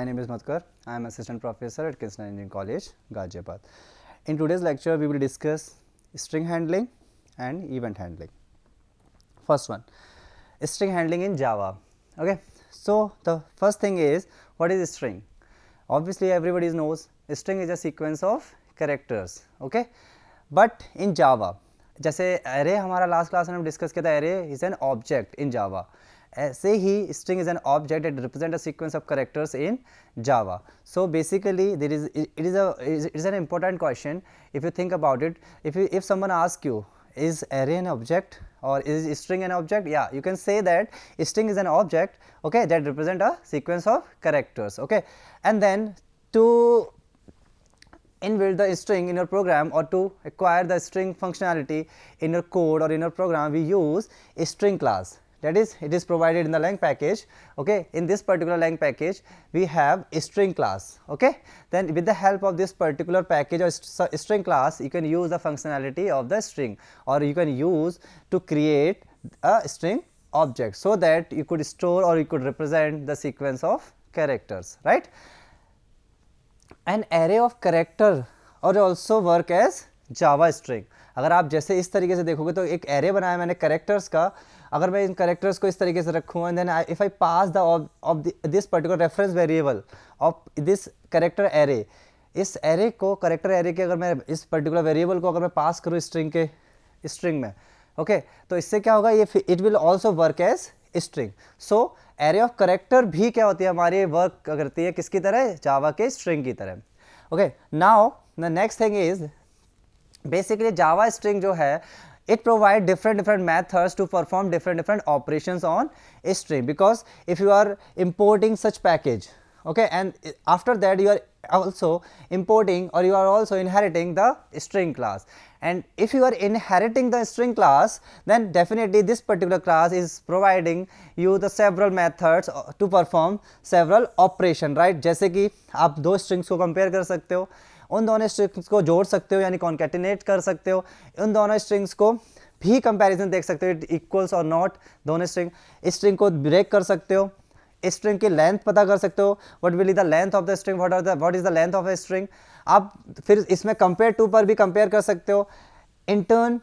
My name is Madhukar. I am assistant professor at Kingston Engineering College, Ghaziabad. In today's lecture, we will discuss string handling and event handling. First one, string handling in Java. Okay, so the first thing is, what is string? Obviously, everybody knows string is a sequence of characters. Okay, but in Java, जैसे array हमारा last class में हम discuss किया था, array is an object in Java. ऐसे ही string is an object that represent a sequence of characters in Java. So basically it is an important question if you think about it. If someone asks you, is array an object or is string an object? Yeah, you can say that string is an object, okay, that represent a sequence of characters. Okay, and then to inbuild the string in your program or to acquire the string functionality in your code or in your program, we use a string class. That is, it is provided in the lang package. Okay, in this particular lang package we have a string class. Okay, then with the help of this particular package or string class, you can use the functionality of the string, or you can use to create a string object so that you could store or you could represent the sequence of characters, right? An array of character or also work as Java string. अगर आप जैसे इस तरीके से देखोगे तो एक array बनाया मैंने characters का. अगर मैं इन characters को इस तरीके से रखूँ and then if I pass this particular reference variable of this character array, इस array को character array के अगर मैं इस particular variable को अगर मैं pass करूँ string में, okay, तो इससे क्या होगा, ये it will also work as string. So array of character भी क्या होती है हमारी, वर्क करती है किसकी तरह, जावा के string की तरह. Okay, now the next thing is basically Java string जो है, it provide different methods to perform different operations on a string, because if you are importing such package, okay, and after that you are also importing or you are also inheriting the string class, and if you are inheriting the string class, then definitely this particular class is providing you the several methods to perform several operation, right? जैसे कि आप दो strings को compare कर सकते हो, उन दोनों स्ट्रिंग्स को जोड़ सकते हो यानी कॉन्कैटिनेट कर सकते हो, उन दोनों स्ट्रिंग्स को भी कंपैरिजन देख सकते हो, इक्वल्स और नॉट दोनों स्ट्रिंग को ब्रेक कर सकते हो, स्ट्रिंग की लेंथ पता कर सकते हो, what will be the length of the string, what is the length of a string. आप फिर इसमें कंपेयर टू पर भी कंपेयर कर सकते हो, इंटर्न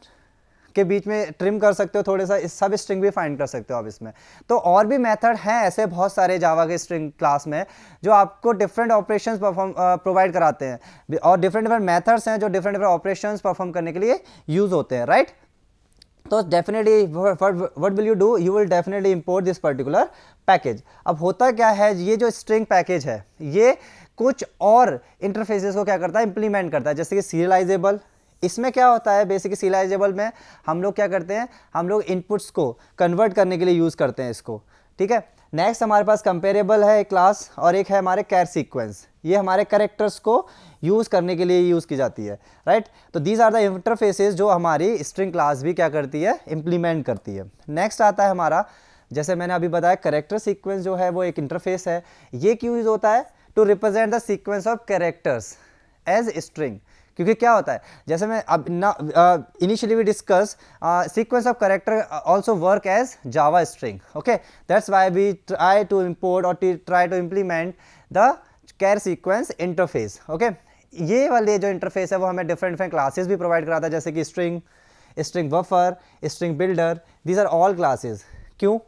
के बीच में ट्रिम कर सकते हो थोड़ा सा, इस सब स्ट्रिंग भी फाइंड कर सकते हो आप इसमें. तो और भी मेथड हैं ऐसे बहुत सारे जावा के स्ट्रिंग क्लास में जो आपको डिफरेंट ऑपरेशंस प्रोवाइड कराते हैं, और डिफरेंट मेथड्स हैं जो डिफरेंट ऑपरेशंस परफॉर्म करने के लिए यूज होते हैं, राइट? तो definitely what will you do, you will definitely import this particular package. अब होता क्या है, ये जो स्ट्रिंग पैकेज है ये कुछ और इंटरफेसेस को क्या करता है, इंप्लीमेंट करता है, जैसे कि सीरियलाइजेबल. इसमें क्या होता है, बेसिकली सीरियलाइजेबल में हम लोग क्या करते हैं, हम लोग इनपुट्स को कन्वर्ट करने के लिए यूज़ करते हैं इसको, ठीक है. नेक्स्ट हमारे पास कंपेरेबल है एक क्लास, और एक है हमारे कैर सीक्वेंस, ये हमारे कैरेक्टर्स को यूज़ करने के लिए यूज़ की जाती है, राइट. तो दीज आर द इंटरफेसेस जो हमारी स्ट्रिंग क्लास भी क्या करती है, इंप्लीमेंट करती है. नेक्स्ट आता है हमारा, जैसे मैंने अभी बताया, कैरेक्टर सीक्वेंस जो है वो एक इंटरफेस है. ये क्यों यूज़ होता है, to represent the sequence of characters as string. क्योंकि क्या होता है, जैसे मैं अब initially we discuss sequence of character also work as Java string. Okay, that's why we try to import or try to implement the char sequence interface. Okay, ये वाले जो इंटरफेस है वो हमें डिफरेंट क्लासेस भी प्रोवाइड कराता है, जैसे कि string buffer, string builder, these are all classes. क्यों?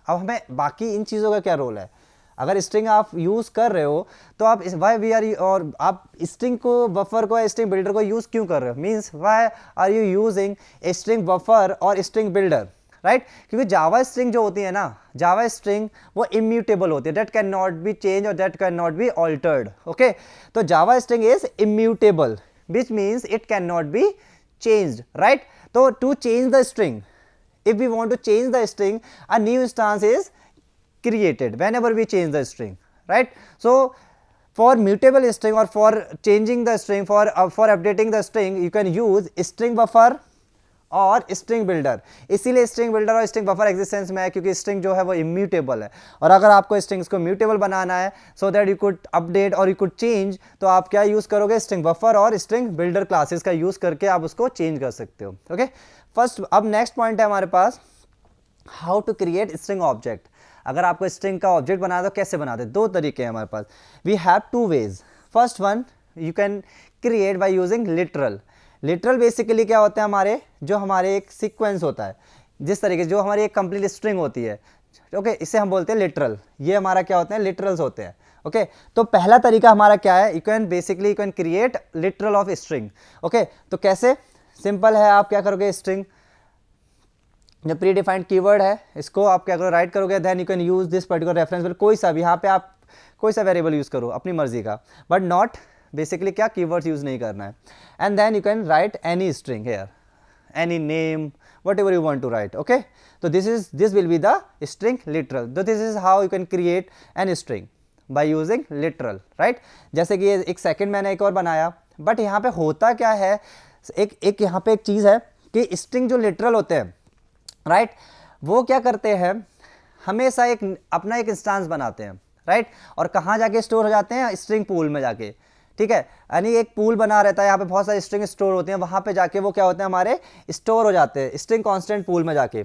अब हमें बाकी इन चीज़ों का क्या रोल है, अगर स्ट्रिंग आप यूज़ कर रहे हो तो आप वाई वी आर, और आप स्ट्रिंग को, बफर को, स्ट्रिंग बिल्डर को यूज़ क्यों कर रहे हो, means why are you using a string buffer और स्ट्रिंग बिल्डर, राइट? क्योंकि जावा स्ट्रिंग जो होती है ना, जावा स्ट्रिंग वो इम्यूटेबल होती है, that can not be change or that can not be altered. Okay, तो Java string is immutable which means it can not be changed, right? तो to change the string, if we want to change the string, a new instance is created whenever we change the string, right? So for mutable string or for changing the string, for updating the string, you can use string buffer और string builder. इसीलिए string builder और string buffer existence में है, क्योंकि string जो है वो immutable है, और अगर आपको स्ट्रिंग्स को म्यूटेबल बनाना है so that you could update or you could change, तो आप क्या यूज़ करोगे, स्ट्रिंग बफर और स्ट्रिंग बिल्डर क्लासेस का यूज़ करके आप उसको चेंज कर सकते हो. ओके, फर्स्ट अब नेक्स्ट पॉइंट है हमारे पास, how to create string object. अगर आपको स्ट्रिंग का ऑब्जेक्ट बनाना तो कैसे बनाते हैं, दो तरीके हैं हमारे पास. We have two ways. First one you can create by using literal. Literal basically क्या होता है, हमारे जो हमारे एक सीक्वेंस होता है, जिस तरीके से जो हमारी एक कंप्लीट स्ट्रिंग होती है, ओके, इसे हम बोलते हैं लिटरल. ये हमारा क्या होते हैं, लिटरल्स होते हैं. ओके, तो पहला तरीका हमारा क्या है, you can create literal of string. Okay, तो कैसे, सिंपल है, आप क्या करोगे, स्ट्रिंग जो प्री डिफाइंड कीवर्ड है इसको आप क्या करो, राइट करोगे, then you can use this particular reference, कोई सा भी, यहाँ पे आप कोई सा वेरिएबल यूज करो अपनी मर्जी का, बट नॉट बेसिकली क्या कीवर्ड्स यूज नहीं करना है. And then you can write any string here, any name, whatever you want to write. Okay, so this will be the string literal. So this is how you can create an string by using literal, right? जैसे कि ये एक second मैंने एक और बनाया, but यहाँ पे होता क्या है, एक यहाँ पे एक चीज़ है कि स्ट्रिंग जो लिटरल होते हैं, राइट, वो क्या करते हैं, हमेशा एक अपना एक इंस्टांस बनाते हैं, राइट, और कहाँ जाके स्टोर हो जाते हैं, स्ट्रिंग पूल में जाके. ठीक है, यानी एक पूल बना रहता है, यहाँ पे बहुत सारे स्ट्रिंग स्टोर होते हैं, वहाँ पे जाके वो क्या होते हैं, हमारे स्टोर हो जाते हैं स्ट्रिंग कांस्टेंट पूल में जाके.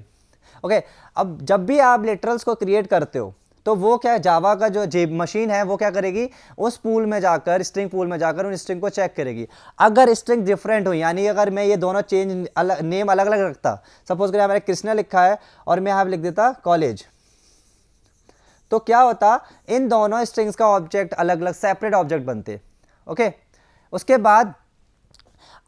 ओके, अब जब भी आप लिटरल्स को क्रिएट करते हो तो वो क्या, जावा का जो जेब मशीन है वो क्या करेगी, उस पूल में जाकर, स्ट्रिंग पूल में जाकर उन स्ट्रिंग को चेक करेगी. अगर स्ट्रिंग डिफरेंट हो, यानी अगर मैं ये दोनों चेंज नेम अलग अलग रखता, सपोज करें हमारे कृष्णा लिखा है और मैं यहाँ पे लिख देता कॉलेज, तो क्या होता, इन दोनों स्ट्रिंग्स का ऑब्जेक्ट अलग अलग सेपरेट ऑब्जेक्ट बनते. ओके, उसके बाद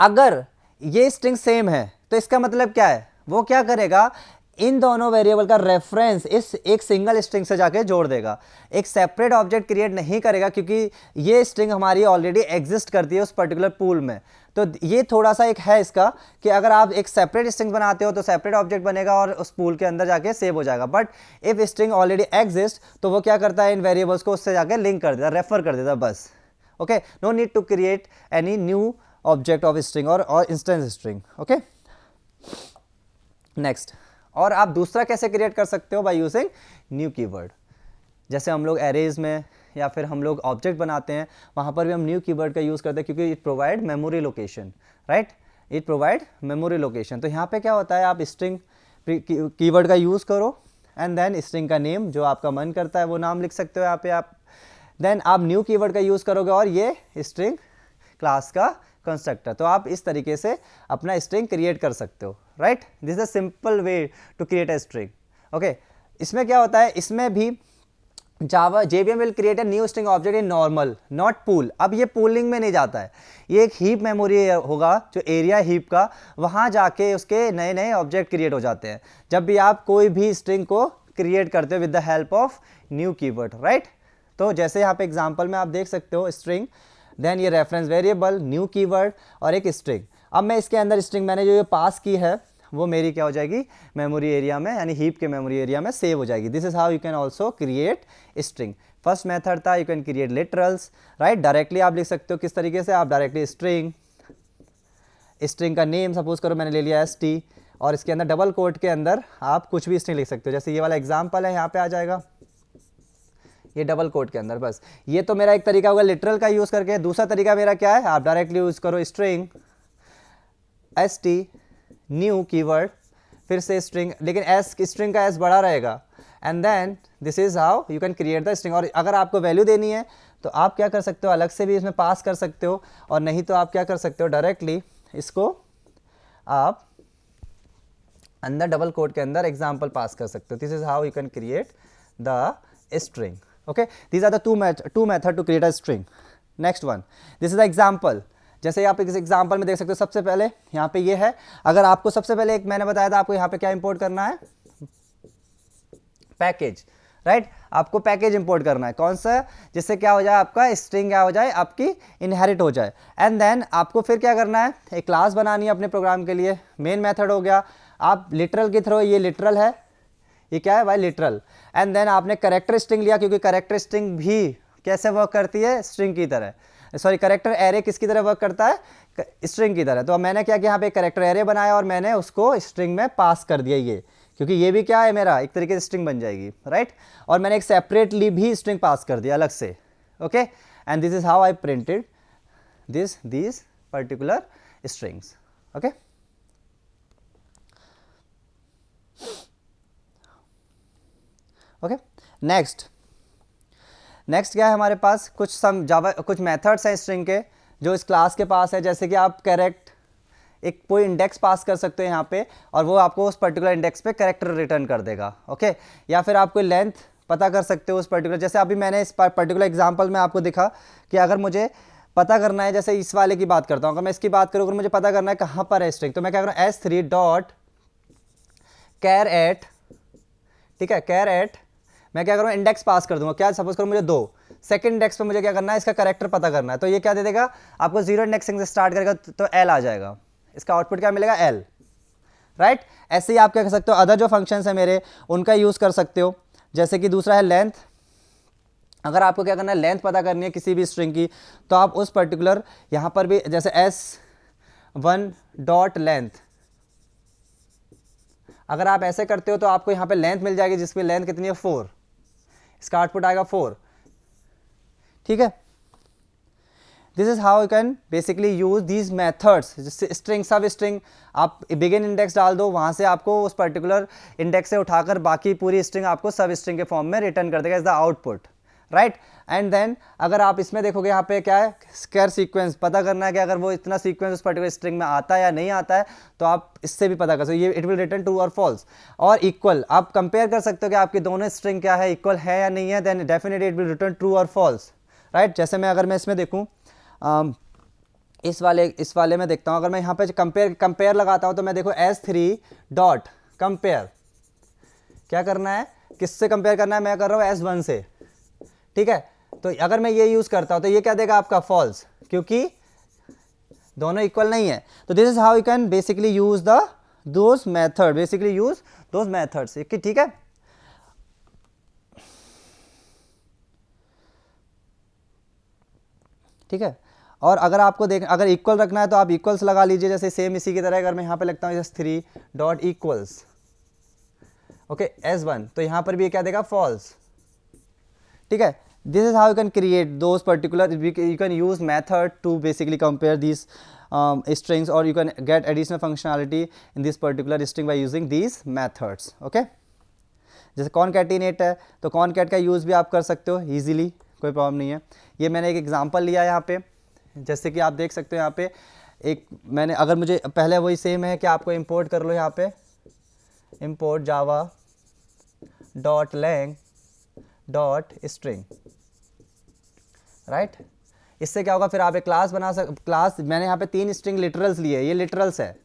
अगर ये स्ट्रिंग सेम है तो इसका मतलब क्या है, वो क्या करेगा, इन दोनों वेरिएबल का रेफरेंस इस एक सिंगल स्ट्रिंग से जाके जोड़ देगा, एक सेपरेट ऑब्जेक्ट क्रिएट नहीं करेगा, क्योंकि ये स्ट्रिंग हमारी ऑलरेडी एग्जिस्ट करती है उस पर्टिकुलर पूल में. तो ये थोड़ा सा एक है इसका कि अगर आप एक सेपरेट स्ट्रिंग बनाते हो तो सेपरेट ऑब्जेक्ट बनेगा और उस पूल के अंदर जाके सेव हो जाएगा. But if string already exist तो वो क्या करता है, इन वेरिएबल्स को उससे जाके लिंक कर देता, रेफर कर देता बस. Okay, no need to create any new object of string or instance string. Okay, next, और आप दूसरा कैसे क्रिएट कर सकते हो, बाय यूजिंग न्यू कीवर्ड. जैसे हम लोग एरेज में या फिर हम लोग ऑब्जेक्ट बनाते हैं, वहाँ पर भी हम न्यू कीवर्ड का यूज़ करते हैं, क्योंकि it provide memory location, right, it provide memory location. तो यहाँ पे क्या होता है, आप स्ट्रिंग कीवर्ड का यूज़ करो एंड देन स्ट्रिंग का नेम जो आपका मन करता है वो नाम लिख सकते हो यहाँ पे आप. देन आप न्यू कीवर्ड का यूज़ करोगे और ये स्ट्रिंग क्लास का कंस्ट्रक्टर. तो आप इस तरीके से अपना स्ट्रिंग क्रिएट कर सकते हो, right. This is a simple way to create a string. Okay, इसमें क्या होता है, इसमें भी Java JVM will create a new string object in normal, not pool. अब ये पूलिंग में नहीं जाता है, ये एक हीप मेमोरी होगा, जो एरिया हीप का, वहाँ जाके उसके नए नए ऑब्जेक्ट क्रिएट हो जाते हैं जब भी आप कोई भी स्ट्रिंग को क्रिएट करते हो with the help of new keyword, right. तो जैसे यहाँ पे एग्जांपल में आप देख सकते हो, स्ट्रिंग, देन ये रेफरेंस वेरिएबल, न्यू कीवर्ड और एक स्ट्रिंग. अब मैं इसके अंदर स्ट्रिंग मैंने जो ये पास की है वो मेरी क्या हो जाएगी, मेमोरी एरिया में, यानी हीप के मेमोरी एरिया में सेव हो जाएगी. This is how you can also create string. First method था you can create literals, right. Directly आप लिख सकते हो किस तरीके से, आप डायरेक्टली स्ट्रिंग का नेम सपोज करो मैंने ले लिया ST, और इसके अंदर डबल कोट के अंदर आप कुछ भी स्ट्रिंग लिख सकते हो. जैसे ये वाला एग्जाम्पल है, यहाँ पे आ जाएगा ये डबल कोट के अंदर. बस ये तो मेरा एक तरीका होगा लिटरल का यूज़ करके. दूसरा तरीका मेरा क्या है, आप डायरेक्टली यूज़ करो स्ट्रिंग ST न्यू कीवर्ड, फिर से स्ट्रिंग, लेकिन स्ट्रिंग का S बड़ा रहेगा, and then this is how you can create the string. और अगर आपको वैल्यू देनी है तो आप क्या कर सकते हो, अलग से भी इसमें पास कर सकते हो, और नहीं तो आप क्या कर सकते हो, डायरेक्टली इसको आप अंदर डबल कोट के अंदर एग्जाम्पल पास कर सकते हो. This is how you can create the string. Okay, these are the two method to create a string. Next one, this is the example. जैसे आप इस एग्जाम्पल में देख सकते हो, सबसे पहले यहाँ पे ये है. अगर आपको सबसे पहले एक मैंने बताया था आपको यहाँ पे क्या इंपोर्ट करना है, पैकेज, राइट. आपको पैकेज इंपोर्ट करना है, कौन सा, जिससे क्या हो जाए, आपका स्ट्रिंग क्या हो जाए, आपकी इनहेरिट हो जाए. एंड देन आपको फिर क्या करना है, एक क्लास बनानी है अपने प्रोग्राम के लिए. मेन मेथड हो गया, आप लिटरल के थ्रू, ये लिटरल है, ये क्या है भाई, लिटरल. एंड देन आपने करेक्टर स्ट्रिंग लिया, क्योंकि करेक्टर स्ट्रिंग भी कैसे वर्क करती है, स्ट्रिंग की तरह, सॉरी करेक्टर एरे किसकी तरह वर्क करता है, स्ट्रिंग की तरह. तो मैंने क्या किया, यहाँ पे करेक्टर एरे बनाया और मैंने उसको स्ट्रिंग में पास कर दिया ये, क्योंकि ये भी क्या है मेरा एक तरीके से स्ट्रिंग बन जाएगी, राइट. और मैंने एक सेपरेटली भी स्ट्रिंग पास कर दिया अलग से. Okay, and this is how I printed this particular strings. Okay, okay, next क्या है हमारे पास, कुछ मेथड्स हैं स्ट्रिंग के जो इस क्लास के पास है, जैसे कि आप करेक्ट एक कोई इंडेक्स पास कर सकते हो यहाँ पे और वो आपको उस पर्टिकुलर इंडेक्स पे करेक्टर रिटर्न कर देगा, ओके। या फिर आप कोई लेंथ पता कर सकते हो उस पर्टिकुलर, जैसे अभी मैंने इस पर्टिकुलर एग्जांपल में आपको दिखा कि अगर मुझे पता करना है, जैसे इस वाले की बात करता हूँ, अगर मैं इसकी बात करूँ, अगर मुझे पता करना है कहाँ पर है स्ट्रिंग, तो मैं क्या करूँ, S3 डॉट कैर एट, ठीक है, कैर एट, मैं क्या करूँ, इंडेक्स पास कर दूंगा, क्या सपोज करूँ मुझे 2, सेकंड इंडेक्स पे मुझे क्या करना है, इसका करेक्टर पता करना है, तो ये क्या दे देगा आपको, 0 इंडेक्सिंग से स्टार्ट करेगा तो L आ जाएगा, इसका आउटपुट क्या मिलेगा, L, राइट। ऐसे ही आप क्या कर सकते हो, अदर जो फंक्शंस है मेरे उनका यूज़ कर सकते हो, जैसे कि दूसरा है लेंथ। अगर आपको क्या करना है, लेंथ पता करनी है किसी भी स्ट्रिंग की, तो आप उस पर्टिकुलर यहाँ पर भी जैसे S1 डॉट लेंथ, अगर आप ऐसे करते हो तो आपको यहाँ पे लेंथ मिल जाएगी, जिसमें लेंथ कितनी है 4, इसका आउटपुट आएगा 4, ठीक है। This is how you can basically use these methods, string सब स्ट्रिंग आप बिगिन इंडेक्स डाल दो, वहां से आपको उस पर्टिकुलर इंडेक्स से उठाकर बाकी पूरी स्ट्रिंग आपको सब स्ट्रिंग के फॉर्म में रिटर्न कर देगा as the output, right. And then अगर आप इसमें देखोगे यहाँ पे क्या है, स्क्वायर सीक्वेंस पता करना है कि अगर वो इतना सीक्वेंस उस पर्टिकुलर स्ट्रिंग में आता है या नहीं आता है, तो आप इससे भी पता कर सकते हो, ये it will return true or false. और इक्वल आप कंपेयर कर सकते हो कि आपकी दोनों स्ट्रिंग क्या है, इक्वल है या नहीं है, then definitely it will return true or false, right. जैसे मैं अगर मैं इसमें देखूँ इस वाले में देखता हूँ, अगर मैं यहाँ पे कंपेयर लगाता हूँ, तो मैं देखो S3 डॉट कंपेयर, क्या करना है, किससे कंपेयर करना है, मैं कर रहा हूँ S1 से, ठीक है। तो अगर मैं ये यूज करता हूँ तो ये क्या देगा आपका फॉल्स, क्योंकि दोनों इक्वल नहीं है। तो this is how you can basically use those methods, ठीक है। ठीक है, और अगर आपको अगर इक्वल रखना है तो आप इक्वल्स लगा लीजिए, जैसे सेम इसी की तरह अगर मैं यहाँ पे लिखता हूँ S3 dot equals, okay, S1, तो यहाँ पर भी क्या देगा फॉल्स, ठीक है। This is how you can create those particular, you can use method to basically compare this strings, or you can get additional functionality in this particular string by using these methods, okay। जैसे concatenate है तो concat का use भी आप कर सकते हो easily, कोई प्रॉब्लम नहीं है। ये मैंने एक एग्जांपल लिया यहाँ पे, जैसे कि आप देख सकते हो यहाँ पे एक मैंने, अगर मुझे पहले वही सेम है कि आपको इंपोर्ट कर लो यहाँ पे, import Java dot lang dot string, right. इससे क्या होगा, फिर आप एक क्लास बना क्लास, मैंने यहाँ पे 3 स्ट्रिंग लिटरल्स लिए, ये लिटरल्स है,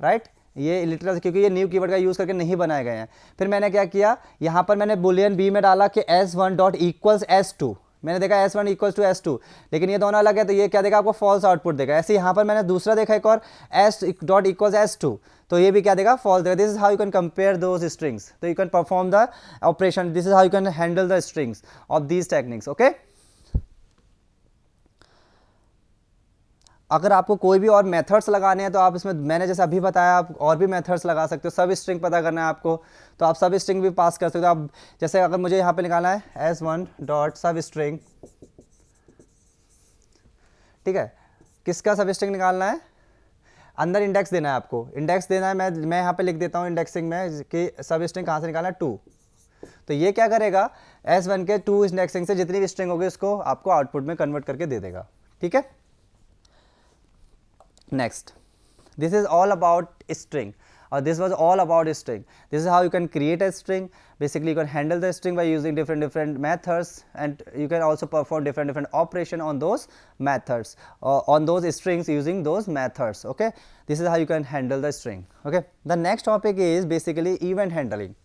राइट, ये लिटरल्स, क्योंकि ये न्यू कीवर्ड का यूज़ करके नहीं बनाए गए हैं। फिर मैंने क्या किया, यहाँ पर मैंने बुलियन बी में डाला कि S1 डॉट इक्वल्स S2, मैंने देखा S1 इक्वल्स टू S2, लेकिन ये दोनों अलग है, तो ये क्या देगा आपको फॉल्स आउटपुट देगा। ऐसे यहाँ पर मैंने दूसरा देखा एक और S डॉट इक्वल्स S2, तो ये भी क्या देगा फॉल्स देगा। This is how you can compare those strings, तो you can perform the operation, this is how you can handle the strings of these techniques, okay. अगर आपको कोई भी और मेथड्स लगाने हैं तो आप इसमें, मैंने जैसे अभी बताया, आप और भी मेथड्स लगा सकते हो। सब स्ट्रिंग पता करना है आपको तो आप सब स्ट्रिंग भी पास कर सकते हो। आप जैसे अगर मुझे यहाँ पे निकालना है S1 डॉट सब स्ट्रिंग, ठीक है, किसका सब स्ट्रिंग निकालना है, अंदर इंडेक्स देना है आपको, इंडेक्स देना है, मैं यहाँ पे लिख देता हूँ इंडेक्सिंग में कि सब स्ट्रिंग कहाँ से निकालना है, 2। तो ये क्या करेगा, S1 के 2 इंडेक्सिंग से जितनी भी स्ट्रिंग होगी उसको आपको आउटपुट में कन्वर्ट करके दे देगा, ठीक है। Next, this is all about string, or this was all about string. This is how you can create a string. Basically, you can handle the string by using different methods, and you can also perform different operation on those methods, on those strings using those methods. Okay, this is how you can handle the string. Okay, the next topic is basically event handling.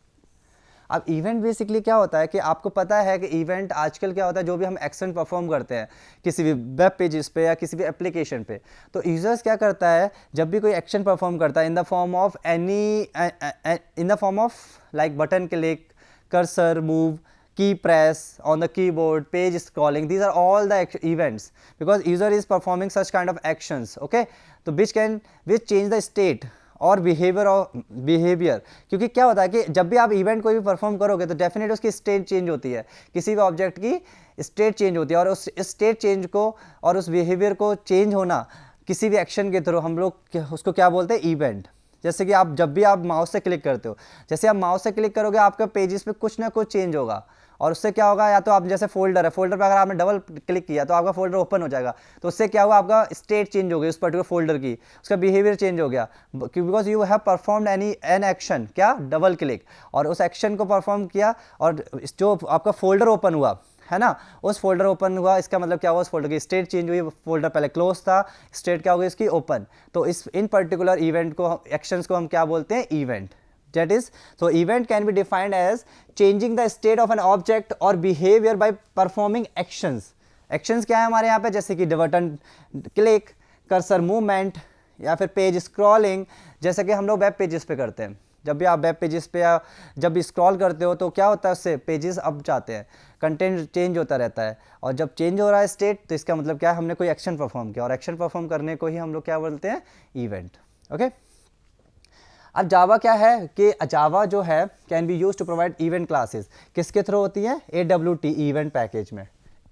अब event basically क्या होता है कि आपको पता है कि event आजकल क्या होता है, जो भी हम एक्शन परफॉर्म करते हैं किसी भी वेब पेजेस पे या किसी भी एप्लीकेशन पे, तो यूजर्स क्या करता है, जब भी कोई एक्शन परफॉर्म करता है in the form of like button click, cursor move, key press on the keyboard, page scrolling, these are all the events because user is performing such kind of actions, okay, तो which change the state और behaviour, क्योंकि क्या होता है कि जब भी आप इवेंट कोई भी परफॉर्म करोगे तो डेफिनेटली उसकी स्टेट चेंज होती है, किसी भी ऑब्जेक्ट की स्टेट चेंज होती है, और उस स्टेट चेंज को और उस बिहेवियर को चेंज होना किसी भी एक्शन के थ्रू हम लोग उसको क्या बोलते हैं, इवेंट। जैसे कि आप जब भी आप माउस से क्लिक करते हो, जैसे आप माउस से क्लिक करोगे आपके पेजेस पे कुछ ना कुछ चेंज होगा, और उससे क्या होगा, या तो आप जैसे फोल्डर है, फोल्डर पे अगर आपने डबल क्लिक किया तो आपका फोल्डर ओपन हो जाएगा, तो उससे क्या हुआ, आपका स्टेट चेंज हो गई उस पर्टिकुलर फोल्डर की, उसका बिहेवियर चेंज हो गया, because you have performed an action, क्या, डबल क्लिक, और उस एक्शन को परफॉर्म किया और जो आपका फोल्डर ओपन हुआ है ना, उस फोल्डर ओपन हुआ, इसका मतलब क्या हुआ, उस फोल्डर की स्टेट चेंज हुई, फोल्डर पहले क्लोज था, स्टेट क्या हो गई इसकी, ओपन। तो इस इन पर्टिकुलर इवेंट को, एक्शंस को हम क्या बोलते हैं, event. That is, so event can be defined as changing the state of an object or behavior by performing actions. Actions क्या है हमारे यहाँ पे, जैसे कि बटन क्लिक, कर्सर मूवमेंट, या फिर पेज स्क्रॉलिंग, जैसे कि हम लोग वेब पेजेस पे करते हैं। जब भी आप वेब पेजेस पे या जब भी स्क्रॉल करते हो तो क्या होता है, उससे पेजेस अप जाते हैं, कंटेंट चेंज होता रहता है, और जब चेंज हो रहा है स्टेट, तो इसका मतलब क्या है, हमने कोई एक्शन परफॉर्म किया, और एक्शन परफॉर्म करने को ही हम लोग क्या बोलते हैं, इवेंट। ओके। अब जावा क्या है कि जावा जो है can be use to provide event classes, किसके थ्रू होती है, AWT इवेंट पैकेज में।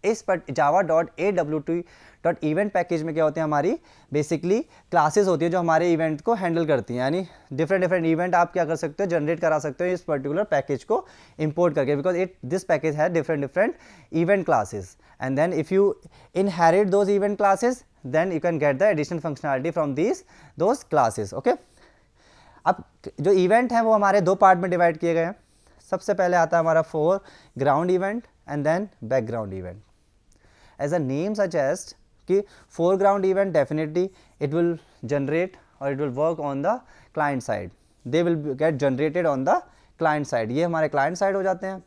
इस पर java.awt.event पैकेज में क्या होते हैं, हमारी बेसिकली क्लासेस होती है जो हमारे इवेंट को हैंडल करती हैं, यानी डिफरेंट इवेंट आप क्या कर सकते हो, जनरेट करा सकते हो इस पर्टिकुलर पैकेज को इंपोर्ट करके, बिकॉज दिस पैकेज है different event classes, and then if you inherit those event classes then you can get the additional functionality from those classes. Okay. अब जो इवेंट हैं वो हमारे दो पार्ट में डिवाइड किए गए हैं। सबसे पहले आता है हमारा foreground event and then background event. As a name suggest कि foreground event definitely it will generate और it will work on the client side, they will get generated on the client side, ये हमारे client side हो जाते हैं,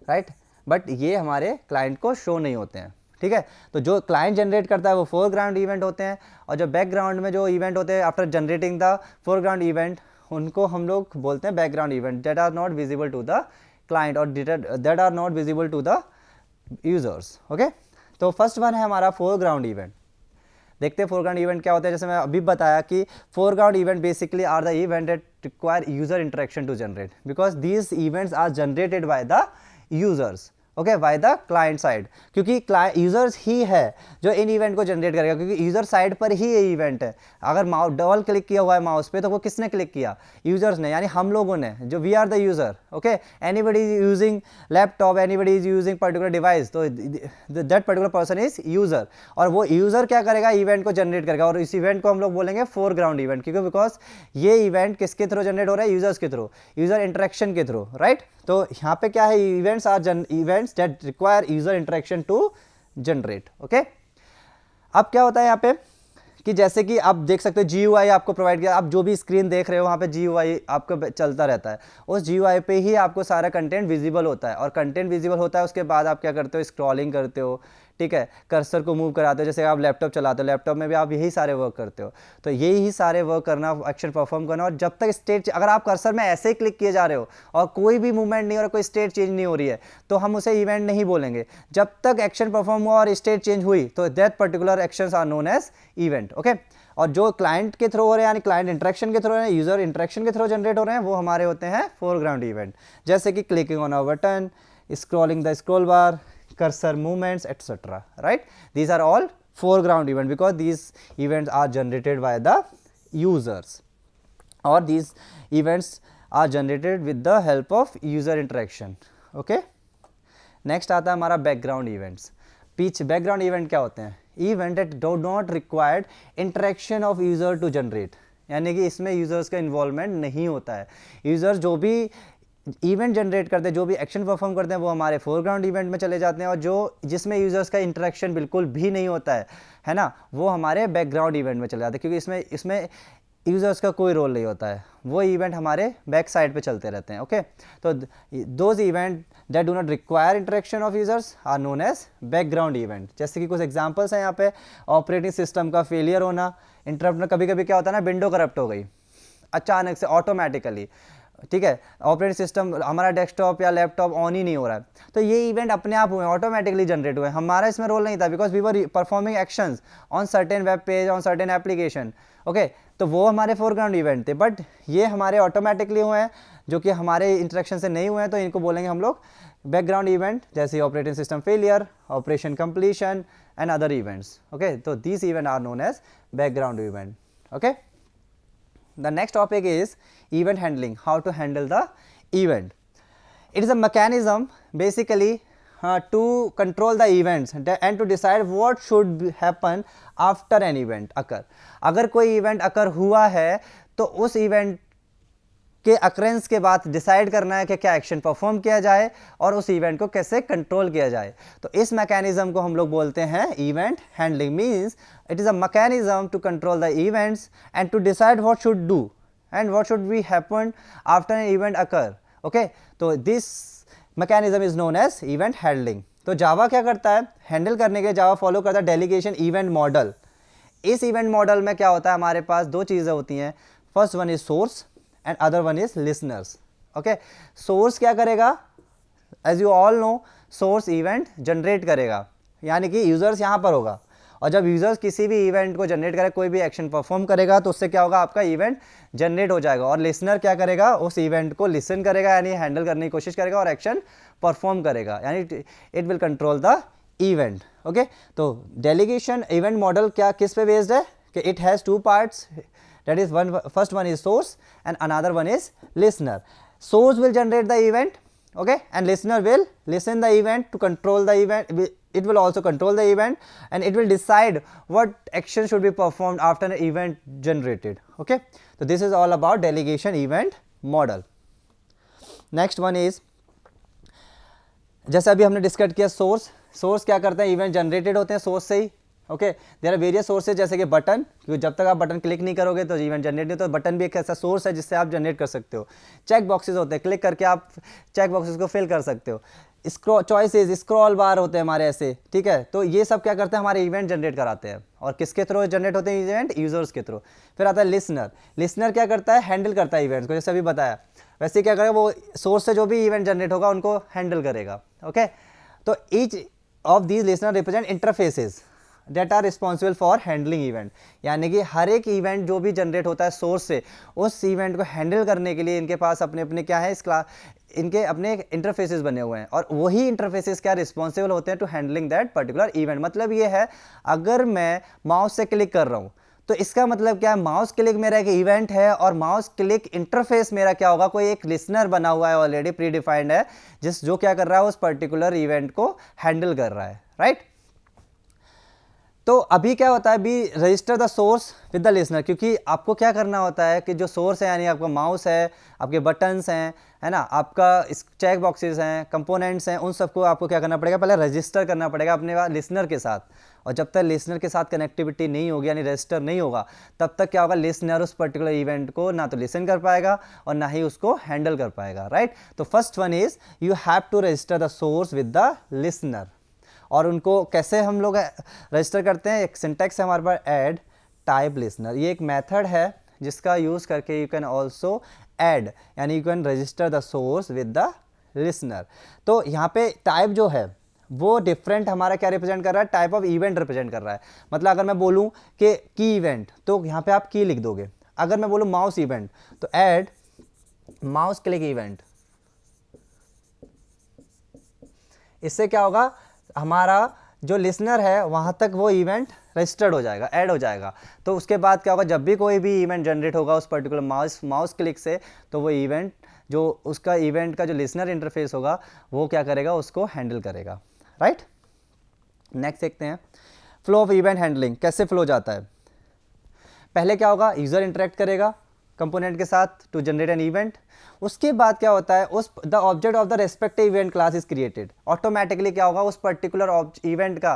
right, but ये हमारे client को शो नहीं होते हैं, ठीक है। तो जो क्लाइंट जनरेट करता है वो फोरग्राउंड इवेंट होते हैं, और जो बैकग्राउंड में जो इवेंट होते हैं after generating the foreground event, उनको हम लोग बोलते हैं background event, that are not visible to the client और that are not visible to the users. Okay. तो फर्स्ट वन है हमारा फोरग्राउंड इवेंट। देखते हैं फोरग्राउंड इवेंट क्या होता है। जैसे मैं अभी बताया कि foreground event basically are the event that require user interaction to generate, because these events are generated by the users, okay, by the client side, क्योंकि यूजर्स ही है जो इन इवेंट को जनरेट करेगा, क्योंकि यूजर साइड पर ही ये इवेंट है। अगर डबल क्लिक किया हुआ है माउस पे तो वो किसने क्लिक किया, यूजर्स ने, यानी हम लोगों ने, जो we are the user. Okay. Anybody is using laptop, anybody is using particular device, तो that particular person is user, और वो यूजर क्या करेगा, इवेंट को जनरेट करेगा, और इस इवेंट को हम लोग बोलेंगे फोरग्राउंड इवेंट, क्योंकि बिकॉज ये इवेंट किसके थ्रू जनरेट हो रहा है, यूजर्स के थ्रू, यूजर इंटरेक्शन के थ्रू, राइट। तो यहाँ पे क्या है, events are events that require user interaction to generate. Okay. अब क्या होता है यहाँ पे कि जैसे कि आप देख सकते हो GUI आपको प्रोवाइड किया, आप जो भी स्क्रीन देख रहे हो वहाँ पे GUI आपको चलता रहता है, उस GUI पे ही आपको सारा कंटेंट विजिबल होता है, और कंटेंट विजिबल होता है उसके बाद आप क्या करते हो, स्क्रॉलिंग करते हो, ठीक है, कर्सर को मूव कराते हो, जैसे आप लैपटॉप चलाते हो, लैपटॉप में भी आप यही सारे वर्क करते हो, तो यही सारे वर्क करना, एक्शन परफॉर्म करना, और जब तक स्टेट, अगर आप कर्सर में ऐसे ही क्लिक किए जा रहे हो और कोई भी मूवमेंट नहीं हो रहा, कोई स्टेट चेंज नहीं हो रही है, तो हम उसे इवेंट नहीं बोलेंगे। जब तक एक्शन परफॉर्म हुआ और स्टेट चेंज हुई तो that particular actions are known as event. Okay. और जो क्लाइंट के थ्रू हो रहे हैं, यानी क्लाइंट इंटरेक्शन के थ्रू हो रहे हैं, यूजर इंटरेक्शन के थ्रू जनरेट हो रहे हैं, वो हमारे होते हैं फोरग्राउंड इवेंट, जैसे कि clicking on a button, scrolling the scroll bar, cursor movements, etc. Right? These are all foreground event because these events are generated by the users, or these events are generated with the help of user interaction. Okay? Next आता है हमारा background events. background event क्या होते हैं? Event that do not required interaction of user to generate. यानी कि इसमें users का इन्वॉल्वमेंट नहीं होता है। यूजर जो भी इवेंट जनरेट करते हैं, जो भी एक्शन परफॉर्म करते हैं, वो हमारे फोरग्राउंड इवेंट में चले जाते हैं, और जो जिसमें यूजर्स का इंटरेक्शन बिल्कुल भी नहीं होता है ना, वो हमारे बैकग्राउंड इवेंट में चले जाते हैं, क्योंकि इसमें यूजर्स का कोई रोल नहीं होता है, वो इवेंट हमारे बैक साइड पे चलते रहते हैं। ओके। तो those event that do not require interaction of users are known as background event. जैसे कि कुछ एग्जांपल्स हैं यहाँ पे, ऑपरेटिंग सिस्टम का फेलियर होना, इंटरप्ट, कभी कभी क्या होता है ना, विंडो करप्ट हो गई अचानक से ऑटोमेटिकली, ठीक है, ऑपरेटिंग सिस्टम हमारा डेस्कटॉप या लैपटॉप ऑन ही नहीं हो रहा है, तो ये इवेंट अपने आप हुए, ऑटोमेटिकली जनरेट हुए, हमारा इसमें रोल नहीं था, because we were performing actions on certain web page, on certain application. Okay. तो वो हमारे फोरग्राउंड इवेंट थे, बट ये हमारे ऑटोमेटिकली हुए हैं, जो कि हमारे इंटरेक्शन से नहीं हुए हैं, तो इनको बोलेंगे हम लोग बैकग्राउंड इवेंट, जैसे operating system failure, operation completion and other events. Okay. तो these event are known as background event. Okay. The next topic is event handling, how to handle the event. It is a mechanism basically to control the events and to decide what should happen after an event occur. अगर कोई event occur हुआ है तो उस event के occurrences के बाद decide करना है कि क्या एक्शन परफॉर्म किया जाए और उस इवेंट को कैसे कंट्रोल किया जाए. तो इस मैकेनिज्म को हम लोग बोलते हैं event handling. Means it is a mechanism to control the events and to decide what should do and what should be happen after an event occur. Okay, तो this mechanism is known as event handling. तो Java क्या करता है, handle करने के लिए जावा follow करता है डेलीगेशन इवेंट मॉडल. इस इवेंट मॉडल में क्या होता है, हमारे पास दो चीज़ें होती हैं. First one is source and other one is listeners. okay, source क्या करेगा, as you all know source event generate करेगा, यानी कि यूजर्स यहाँ पर होगा. और जब यूजर्स किसी भी इवेंट को जनरेट करेगा, कोई भी एक्शन परफॉर्म करेगा तो उससे क्या होगा, आपका इवेंट जनरेट हो जाएगा. और लिसनर क्या करेगा, उस इवेंट को लिसन करेगा, यानी हैंडल करने की कोशिश करेगा और एक्शन परफॉर्म करेगा, यानी it will control the event. Okay, तो डेलीगेशन इवेंट मॉडल क्या किस पे बेस्ड है कि it has two parts. That is first one is source and another one is listener. Source will generate the event, okay, and listener will listen the event to control the event. It will also control the event and it will decide what action should be performed after an event generated. Okay, so this is all about delegation event model. Next one is, जैसे अभी हमने discuss किया source. Source क्या करते हैं, event generated होते हैं source से ही. Okay, there are various sources, जैसे कि बटन, क्योंकि जब तक आप बटन क्लिक नहीं करोगे तो इवेंट जनरेट नहीं. तो बटन भी एक ऐसा सोर्स है जिससे आप जनरेट कर सकते हो. चेक बॉक्सेस होते हैं, क्लिक करके आप चेक बॉक्सेस को फिल कर सकते हो. चॉइसेस, स्क्रॉल बार होते हैं हमारे ऐसे, ठीक है. तो ये सब क्या करते हैं, हमारे इवेंट जनरेट कराते हैं. और किसके थ्रू जनरेट होते हैं इवेंट, यूजर्स के थ्रू. फिर आता है लिसनर. लिसनर क्या करता है, हैंडल करता है इवेंट्स को, जैसे अभी बताया. वैसे क्या करेगा, वो सोर्स से जो भी इवेंट जनरेट होगा उनको हैंडल करेगा. ओके, तो each of these listener represent interfaces that are responsible for handling event. यानी कि हर एक इवेंट जो भी जनरेट होता है सोर्स से, उस इवेंट को हैंडल करने के लिए इनके पास अपने अपने क्या है, इस क्लास इनके अपने इंटरफेसेस बने हुए हैं. और वही इंटरफेसेस क्या रिस्पॉन्सिबल होते हैं to handling that particular event. मतलब ये है, अगर मैं माउस से क्लिक कर रहा हूँ तो इसका मतलब क्या है, माउस क्लिक मेरा एक इवेंट है और माउस क्लिक इंटरफेस मेरा क्या होगा, कोई एक लिसनर बना हुआ है, ऑलरेडी प्री डिफाइंड है, जो क्या कर रहा है, उस पर्टिकुलर इवेंट को हैंडल कर रहा है. राइट. तो अभी क्या होता है, अभी register the source with the listener, क्योंकि आपको क्या करना होता है कि जो सोर्स है, यानी आपका माउस है, आपके बटन्स हैं, है ना, आपका चेक बॉक्सेस हैं, कंपोनेंट्स हैं, उन सबको आपको क्या करना पड़ेगा, पहले रजिस्टर करना पड़ेगा अपने लिसनर के साथ. और जब तक लिसनर के साथ कनेक्टिविटी नहीं होगी, यानी रजिस्टर नहीं होगा, तब तक क्या होगा, लिसनर उस पर्टिकुलर इवेंट को ना तो लिसन कर पाएगा और ना ही उसको हैंडल कर पाएगा. राइट. तो first one is you have to register the source with the listener. और उनको कैसे हम लोग रजिस्टर करते हैं, एक सिंटैक्स है हमारे पास, ऐड टाइप लिसनर. ये एक मेथड है जिसका यूज़ करके यू कैन ऑल्सो ऐड, यानी you can register the source with the listener. तो यहाँ पे टाइप जो है वो डिफरेंट हमारा क्या रिप्रेजेंट कर रहा है, टाइप ऑफ इवेंट रिप्रेजेंट कर रहा है. मतलब अगर मैं बोलूँ कि की इवेंट, तो यहाँ पे आप की लिख दोगे. अगर मैं बोलूँ माउस इवेंट, तो ऐड माउस क्लिक इवेंट. इससे क्या होगा, हमारा जो लिसनर है वहाँ तक वो इवेंट रजिस्टर्ड हो जाएगा, ऐड हो जाएगा. तो उसके बाद क्या होगा, जब भी कोई भी इवेंट जनरेट होगा उस पर्टिकुलर माउस क्लिक से, तो वो इवेंट जो उसका इवेंट का जो लिसनर इंटरफेस होगा वो क्या करेगा, उसको हैंडल करेगा. राइट. नेक्स्ट देखते हैं, फ्लो ऑफ इवेंट हैंडलिंग कैसे फ्लो जाता है. पहले क्या होगा, यूज़र इंटरेक्ट करेगा कंपोनेंट के साथ टू जनरेट एन इवेंट. उसके बाद क्या होता है, उस the object of the respective event class is created. Automatically क्या होगा, उस पर्टिकुलर इवेंट का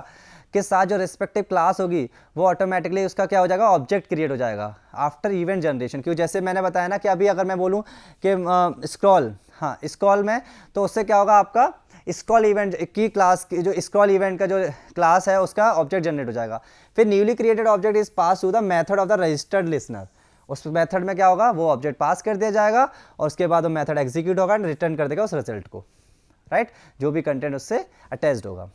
के साथ जो रेस्पेक्टिव क्लास होगी वो ऑटोमेटिकली उसका क्या हो जाएगा, ऑब्जेक्ट क्रिएट हो जाएगा आफ्टर इवेंट जनरेशन. क्यों, जैसे मैंने बताया ना कि अभी अगर मैं बोलूँ कि स्क्रॉल, हाँ स्क्रॉल में, तो उससे क्या होगा, आपका स्क्रॉल इवेंट की क्लास की जो स्क्रॉल इवेंट का जो क्लास है उसका ऑब्जेक्ट जनरेट हो जाएगा. फिर newly created object is pass to the method of the registered listener. उस मेथड में क्या होगा, वो ऑब्जेक्ट पास कर दिया जाएगा और उसके बाद वो मेथड एग्जीक्यूट होगा एंड रिटर्न कर देगा उस रिजल्ट को. राइट. जो भी कंटेंट उससे अटैच्ड होगा.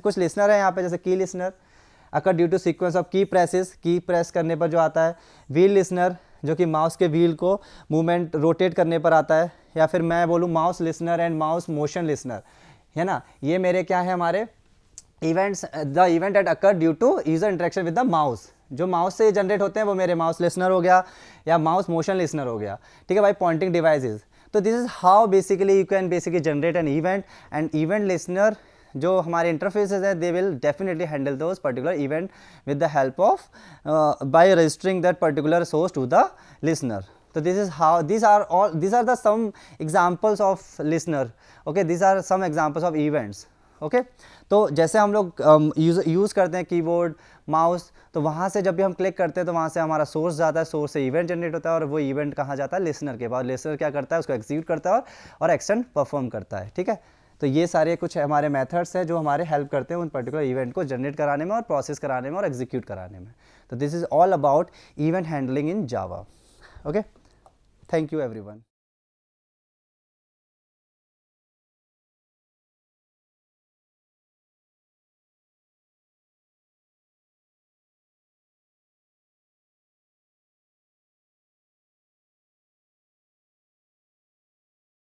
कुछ लिसनर है यहाँ पे, जैसे की listener occur due to sequence of key presses, key press करने पर जो आता है. व्हील लिसनर जो कि माउस के व्हील को मूवमेंट रोटेट करने पर आता है. या फिर मैं बोलूँ mouse listener and mouse motion listener, है ना. ये मेरे क्या है, हमारे events the event at occur due to user interaction with the mouse, जो माउस से जनरेट होते हैं वो मेरे माउस लिसनर हो गया या माउस मोशन लिसनर हो गया, ठीक है भाई, पॉइंटिंग डिवाइसेस। तो this is how basically you can basically generate an event, and event listener जो हमारे इंटरफेसेस है they will definitely handle those particular event with the help of by registering that particular source to the listener. So this is how these are the some examples of listener, okay, these are some examples of events, okay। तो जैसे हम लोग use करते हैं keyboard mouse, तो वहाँ से जब भी हम क्लिक करते हैं तो वहाँ से हमारा सोर्स जाता है, सोर्स से इवेंट जनरेट होता है और वो इवेंट कहाँ जाता है, लिसनर के पास। लिसनर क्या करता है, उसको एग्जीक्यूट करता है और एक्शन परफॉर्म करता है, ठीक है। तो ये सारे कुछ हमारे मेथड्स हैं जो हमारे हेल्प करते हैं उन पर्टिकुलर इवेंट को जनरेट कराने में और प्रोसेस कराने में और एग्जीक्यूट कराने में। तो this is all about event handling in Java, okay. Thank you everyone.